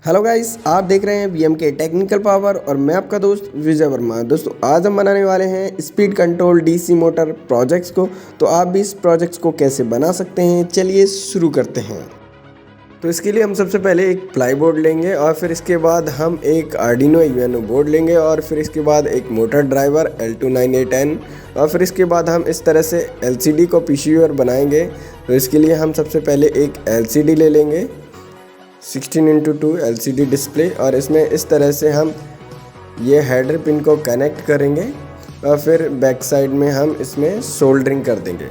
Hello guys, आप देख रहे हैं बीएमके टेक्निकल पावर और मैं आपका दोस्त विजय वर्मा। दोस्तों आज हम बनाने वाले हैं speed control DC motor projects को। तो आप भी इस प्रोजेक्ट्स को कैसे बना सकते हैं, चलिए शुरू करते हैं। तो इसके लिए हम सबसे पहले एक प्लाई बोर्ड लेंगे और फिर इसके बाद हम एक आर्डिनो यूएनओ बोर्ड लेंगे और फिर इसके बाद एक मोटर ड्राइवर L298N और फिर इसके बाद हम इस तरह से LCD को पीसीबी बनाएंगे। तो इसके लिए हम सबसे पहले एक LCD ले लेंगे 16x2 LCD डिस्प्ले और इसमें इस तरह से हम ये हेडर पिन को कनेक्ट करेंगे और फिर बैक साइड में हम इसमें सोल्डरिंग कर देंगे।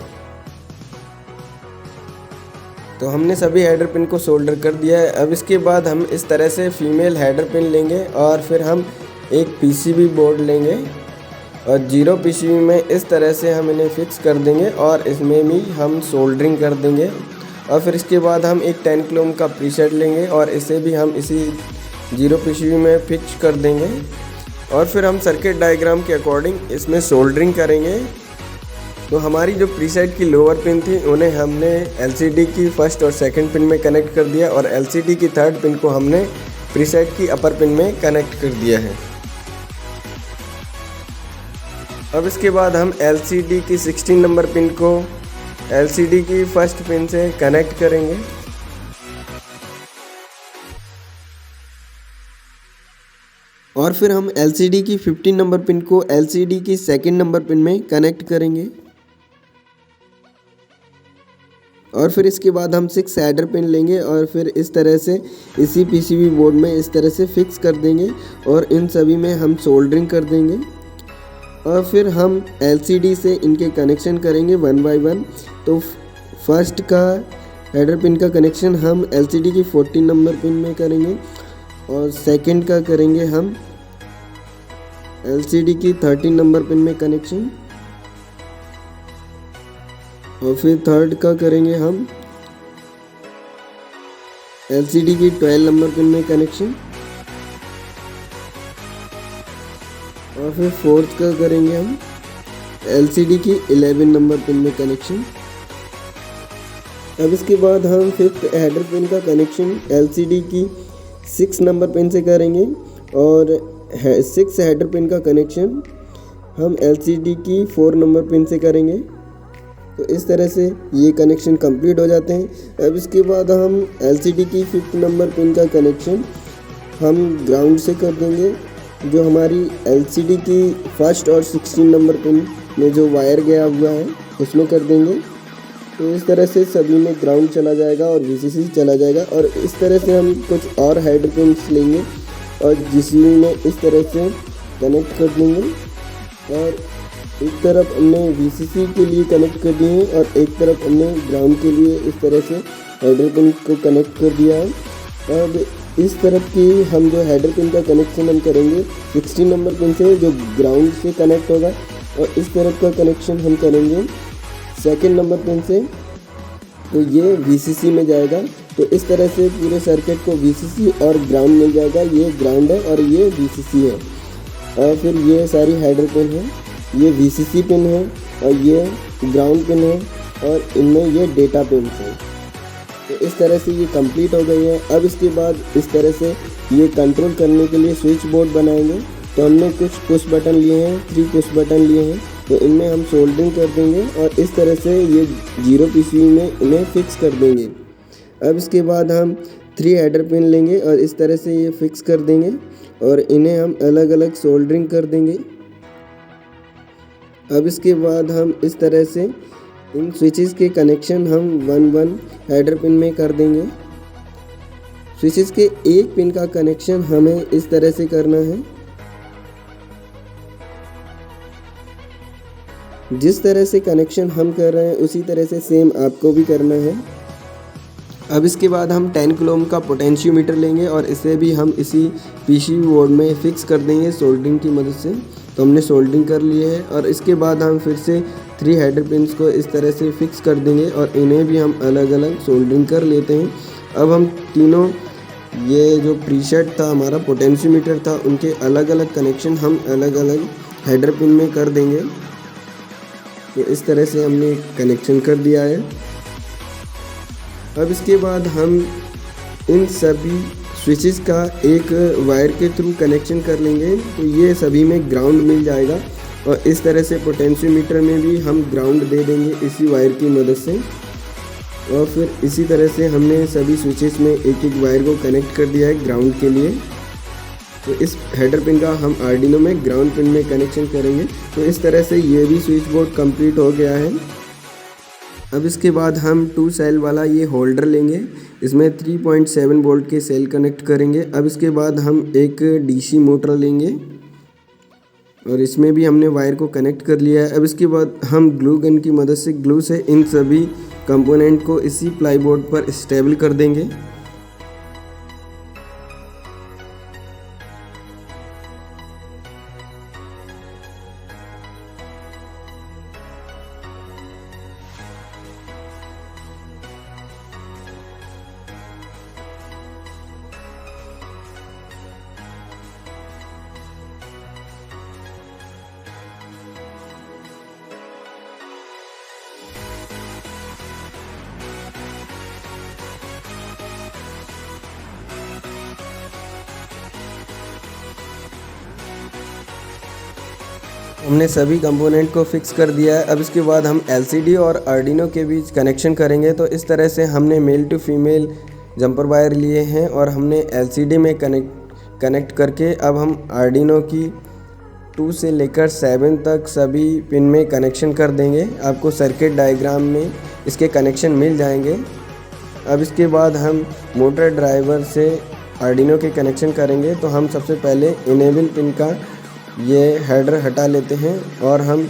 तो हमने सभी हेडर पिन को सोल्डर कर दिया है। अब इसके बाद हम इस तरह से फीमेल हेडर पिन लेंगे और फिर हम एक पीसीबी बोर्ड लेंगे और 0 पीसीबी में इस तरह से हम इन्हें फिक्स कर देंगे और इसमें भी हम सोल्डरिंग कर देंगे। और फिर इसके बाद हम एक 10 किलो ओम का प्रीसेट लेंगे और इसे भी हम इसी 0 पीसीबी में फिक्स कर देंगे और फिर हम सर्किट डायग्राम के अकॉर्डिंग इसमें सोल्डरिंग करेंगे। तो हमारी जो प्रीसेट की लोअर पिन थी उन्हें हमने LCD की फर्स्ट और सेकंड पिन में कनेक्ट कर दिया और LCD की थर्ड पिन को हमने प्रीसेट की अपर पिन में कनेक्ट कर दिया है। अब इसके बाद हम LCD की 16 नंबर पिन को LCD की फर्स्ट पिन से कनेक्ट करेंगे और फिर हम LCD की 15 नंबर पिन को LCD की सेकंड नंबर पिन में कनेक्ट करेंगे और फिर इसके बाद हम 6 हेडर पिन लेंगे और फिर इस तरह से इसी पीसीबी बोर्ड में इस तरह से फिक्स कर देंगे और इन सभी में हम सोल्डरिंग कर देंगे और फिर हम LCD से इनके कनेक्शन करेंगे 1 बाय 1। तो फर्स्ट का हेडर पिन का कनेक्शन हम LCD की 14 नंबर पिन में करेंगे और सेकंड का करेंगे हम LCD की 13 नंबर पिन में कनेक्शन और फिर थर्ड का करेंगे हम LCD की 12 नंबर पिन में कनेक्शन और फिर फोर्थ का करेंगे हम LCD की 11 नंबर पिन में कनेक्शन। अब इसके बाद हम फिफ्थ हेडर पिन का कनेक्शन LCD की 6 नंबर पिन से करेंगे और 6 हेडर पिन का कनेक्शन हम LCD की 4 नंबर पिन से करेंगे। तो इस तरह से ये कनेक्शन कंप्लीट हो जाते हैं। अब इसके बाद हम LCD की 5th नंबर पिन का कनेक्शन हम ग्राउंड से कर देंगे। जो हमारी LCD की फर्स्ट और 16 नंबर पिन में जो वायर गया हुआ है उसमें कर देंगे। तो इस तरह से सभी में ग्राउंड चला जाएगा और VCC चला जाएगा और इस तरह से हम कुछ और हेडर पिन्स लेंगे और GCB में इस तरह से कनेक्ट कर देंगे और एक तरफ हमने VCC के लिए कनेक्ट कर दिए हैं और एक तरफ हमने ग्राउंड के लिए इस तरह से हेडर पिन को कनेक्ट कर दिया है। अब इस तरफ की हम जो हेडर पिन का कनेक्शन हम करेंगे 16 नंबर पिन से जो ग्राउंड से कनेक्ट होगा और इस तरफ का कनेक्शन हम करेंगे सेकंड नंबर पिन से, तो ये VCC में जाएगा। तो इस तरह से पूरे सर्किट को VCC और ग्राउंड मिल जाएगा। ये ग्राउंड है और ये VCC है और फिर ये सारी हेडर पिन है, ये VCC पिन है और ये ग्राउंड पिन है और इनमें ये डेटा पिन है। तो इस तरह से ये कंप्लीट हो गई है। अब इसके बाद इस तरह से ये कंट्रोल करने के लिए स्विच बोर्ड बनाएंगे। तो हमने कुछ पुश बटन लिए हैं, 3 पुश बटन लिए हैं, तो इनमें हम सोल्डरिंग कर देंगे और इस तरह से ये 0 पीसीबी में इन्हें फिक्स कर देंगे। अब इसके बाद हम 3 हेडर पिन लेंगे और इस तरह से ये फिक्स कर देंगे और इन्हें हम अलग अलग सोल्डरिंग कर देंगे। अब इसके बाद हम इस तरह से इन स्विचेस के कनेक्शन हम 1-1 हेडर पिन में कर देंगे। स्विचेस के एक पिन का कनेक्शन हमें इस तरह से करना है। जिस तरह से कनेक्शन हम कर रहे हैं उसी तरह से सेम आपको भी करना है। अब इसके बाद हम 10 किलो ओम का पोटेंशियोमीटर लेंगे और इसे भी हम इसी पीसीबी बोर्ड में फिक्स कर देंगे सोल्डरिंग की मदद से। तो हमने सोल्डरिंग कर लिए है और इसके बाद हम फिर से 3 हेडर पिन्स को इस तरह से फिक्स कर देंगे और इन्हें भी हम अलग अलग सोल्डरिंग कर लेते हैं। अब हम तीनों ये जो प्रीसेट था हमारा पोटेंशियोमीटर था उनके अलग अलग कनेक्शन हम अलग अलग हेडर पिन में कर देंगे। तो इस तरह से हमने कनेक्शन कर दिया है। अब इसके बाद हम इन सभी स्विचेस का एक वायर के थ्रू कनेक्शन कर लेंगे तो ये सभी में ग्राउंड मिल जाएगा। और इस तरह से पोटेंशियोमीटर में भी हम ग्राउंड दे देंगे इसी वायर की मदद से। और फिर इसी तरह से हमने सभी स्विचेस में एक एक वायर को कनेक्ट कर दिया है ग्राउंड के लिए। तो इस हेडर पिन का हम आर्डिनो में ग्राउंड पिन में कनेक्शन करेंगे। तो इस तरह से ये भी स्विच बोर्ड कंप्लीट हो गया है। अब इसके बाद हम 2 सेल वाला ये होल्डर लेंगे, इसमें 3.7 वोल्ट के सेल कनेक्ट करेंगे। अब इसके बाद हम एक डीसी मोटर लेंगे और इसमें भी हमने वायर को कनेक्ट कर लिया है। अब इसके बाद हम ग्लू गन की मदद से ग्लू से इन सभी कंपोनेंट को इसी प्लाई बोर्ड पर स्टेबल कर देंगे। हमने सभी कंपोनेंट को फिक्स कर दिया है। अब इसके बाद हम एलसीडी और आर्डिनो के बीच कनेक्शन करेंगे। तो इस तरह से हमने male to female jumper wire लिए हैं और हमने एलसीडी में कनेक्ट करके अब हम आर्डिनो की 2 से लेकर 7 तक सभी पिन में कनेक्शन कर देंगे। आपको सर्किट डायग्राम में इसके कनेक्शन मिल जाएंगे। अब इसके बाद हम मोटर ड्राइवर से आर्डिनो के कनेक्शन करेंगे। तो हम सबसे पहले इनेबल पिन का ये हेडर हटा लेते हैं और हम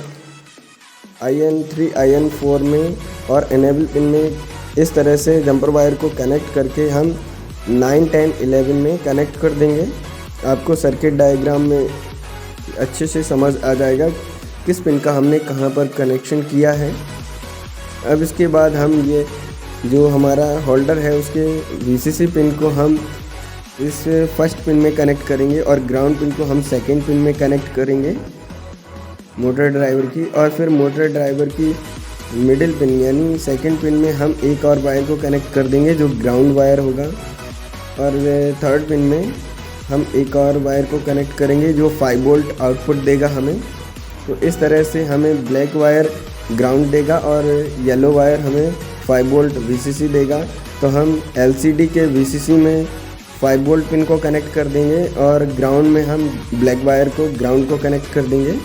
IN3 IN4 में और इनेबल पिन में इस तरह से जंपर वायर को कनेक्ट करके हम 9 10 11 में कनेक्ट कर देंगे। आपको सर्किट डायग्राम में अच्छे से समझ आ जाएगा किस पिन का हमने कहाँ पर कनेक्शन किया है। अब इसके बाद हम ये जो हमारा होल्डर है उसके VCC पिन को हम इस फर्स्ट पिन में कनेक्ट करेंगे और ग्राउंड पिन को हम सेकंड पिन में कनेक्ट करेंगे मोटर ड्राइवर की। और फिर मोटर ड्राइवर की मिडिल पिन यानी सेकंड पिन में हम एक और वायर को कनेक्ट कर देंगे जो ग्राउंड वायर होगा। और थर्ड पिन में हम एक और वायर को कनेक्ट करेंगे जो 5 वोल्ट आउटपुट देगा हमें। तो इस तरह से हमें ब्लैक वायर ग्राउंड देगा और येलो वायर हमें 5 वोल्ट VCC देगा। तो हम LCD के VCC में 5 वोल्ट पिन को कनेक्ट कर देंगे और ग्राउंड में हम ब्लैक वायर को ग्राउंड को कनेक्ट कर देंगे।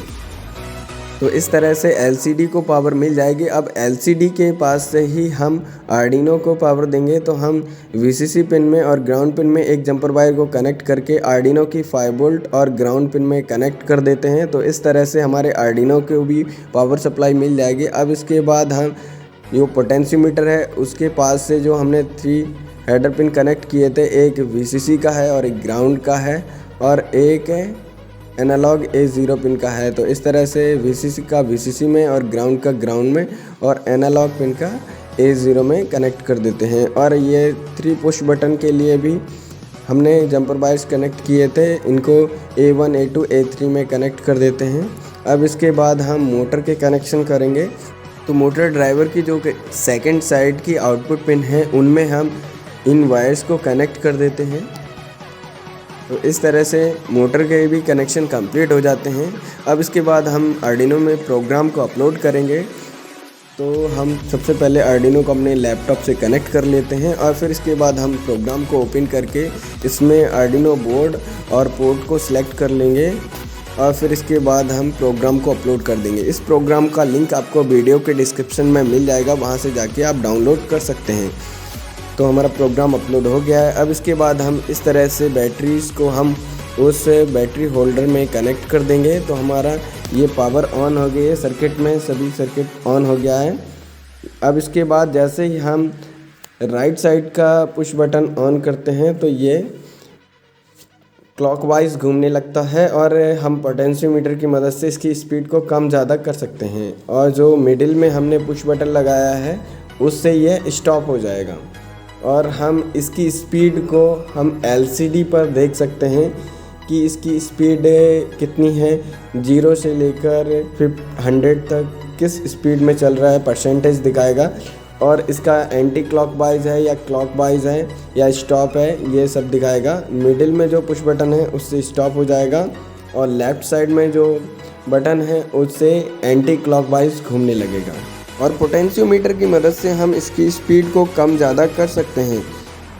तो इस तरह से LCD को पावर मिल जाएगी। अब LCD के पास से ही हम आर्डिनो को पावर देंगे। तो हम VCC पिन में और ग्राउंड पिन में एक जंपर वायर को कनेक्ट करके आर्डिनो की 5 वोल्ट और ग्राउंड पिन में कनेक्ट कर देते हैं। तो इस तरह से हमारे आर्डिनो को भी पावर सप्लाई मिल जाएगी। अब इसके बाद हम जो पोटेंशियोमीटर है उसके पास से जो हमने 3 हेडर पिन कनेक्ट किए थे, एक VCC का है और एक ग्राउंड का है और एक एनालॉग A0 पिन का है। तो इस तरह से VCC का VCC में और ग्राउंड का ग्राउंड में और एनालॉग पिन का A0 में कनेक्ट कर देते हैं। और ये 3 पुश बटन के लिए भी हमने जंपर वायर्स कनेक्ट किए थे, इनको A1 A2 A3 में कनेक्ट कर देते हैं। अब इसके बाद हम मोटर के कनेक्शन करेंगे। तो मोटर ड्राइवर की जो सेकंड साइड की आउटपुट पिन है उनमें हम इन वायर्स को कनेक्ट कर देते हैं। तो इस तरह से मोटर के भी कनेक्शन कंप्लीट हो जाते हैं। अब इसके बाद हम आर्डिनो में प्रोग्राम को अपलोड करेंगे। तो हम सबसे पहले आर्डिनो को अपने लैपटॉप से कनेक्ट कर लेते हैं और फिर इसके बाद हम प्रोग्राम को ओपन करके इसमें आर्डिनो बोर्ड और पोर्ट को सिलेक्ट कर लेंगे और फिर इसके बाद हम प्रोग्राम को अपलोड कर देंगे। इस प्रोग्राम का लिंक आपको वीडियो के डिस्क्रिप्शन में मिल जाएगा, वहाँ से जाके आप डाउनलोड कर सकते हैं। तो हमारा प्रोग्राम अपलोड हो गया है। अब इसके बाद हम इस तरह से बैटरीज़ को हम उस बैटरी होल्डर में कनेक्ट कर देंगे। तो हमारा ये पावर ऑन हो गई है, सर्किट में सभी सर्किट ऑन हो गया है। अब इसके बाद जैसे ही हम राइट साइड का पुश बटन ऑन करते हैं तो ये क्लॉकवाइज घूमने लगता है और हम पोटेंशियोमीटर की मदद से इसकी स्पीड को कम ज़्यादा कर सकते हैं। और जो मिडिल में हमने पुश बटन लगाया है उससे ये स्टॉप हो जाएगा और हम इसकी स्पीड को हम LCD पर देख सकते हैं कि इसकी स्पीड कितनी है। 0 से लेकर 100 तक किस स्पीड में चल रहा है परसेंटेज दिखाएगा। और इसका एंटी क्लॉकवाइज है या क्लॉकवाइज है या स्टॉप है, ये सब दिखाएगा। मिडिल में जो पुश बटन है उससे स्टॉप हो जाएगा और लेफ़्ट साइड में जो बटन है उससे एंटी क्लॉकवाइज घूमने लगेगा। और पोटेंशियोमीटर की मदद से हम इसकी स्पीड को कम ज़्यादा कर सकते हैं।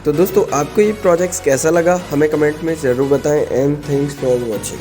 तो दोस्तों आपको ये प्रोजेक्ट्स कैसा लगा हमें कमेंट में ज़रूर बताएं। And thanks for watching.